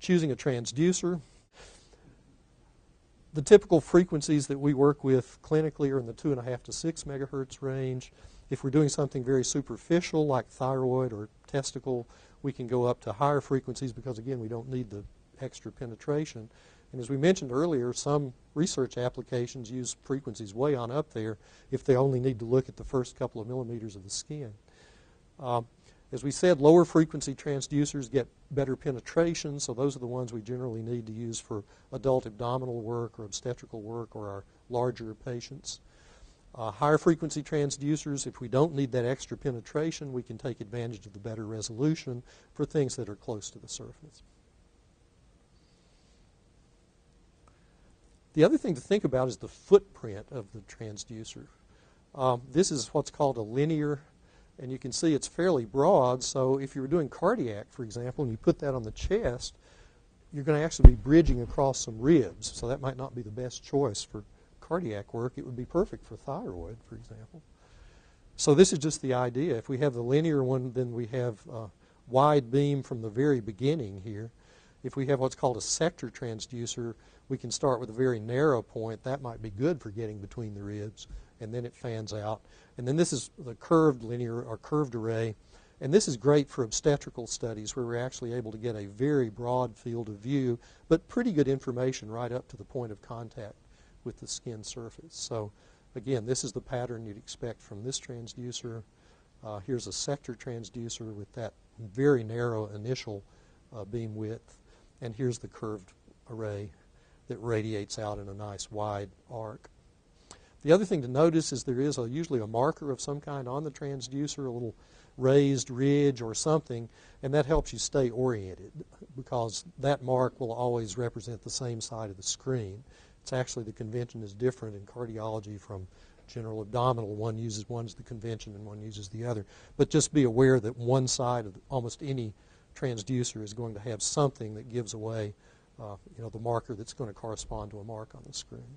choosing a transducer. The typical frequencies that we work with clinically are in the 2.5 to 6 megahertz range. If we're doing something very superficial like thyroid or testicle, we can go up to higher frequencies because, again, we don't need the extra penetration. And as we mentioned earlier, some research applications use frequencies way on up there if they only need to look at the first couple of millimeters of the skin. As we said, lower frequency transducers get better penetration, so those are the ones we generally need to use for adult abdominal work or obstetrical work or our larger patients. Higher frequency transducers, if we don't need that extra penetration, we can take advantage of the better resolution for things that are close to the surface. The other thing to think about is the footprint of the transducer. This is what's called a linear, and you can see it's fairly broad, so if you were doing cardiac, for example, and you put that on the chest, you're going to actually be bridging across some ribs, so that might not be the best choice for cardiac work. It would be perfect for thyroid, for example. So this is just the idea. If we have the linear one, then we have a wide beam from the very beginning here. If we have what's called a sector transducer, we can start with a very narrow point. That might be good for getting between the ribs, and then it fans out. And then this is the curved linear or curved array, and this is great for obstetrical studies where we're actually able to get a very broad field of view, but pretty good information right up to the point of contact with the skin surface. So again, this is the pattern you'd expect from this transducer. Here's a sector transducer with that very narrow initial beam width, and here's the curved array that radiates out in a nice wide arc. The other thing to notice is there is usually a marker of some kind on the transducer, a little raised ridge or something, and that helps you stay oriented because that mark will always represent the same side of the screen. It's actually, the convention is different in cardiology from general abdominal. One uses one's the convention and one uses the other. But just be aware that one side of almost any transducer is going to have something that gives away the marker that's going to correspond to a mark on the screen.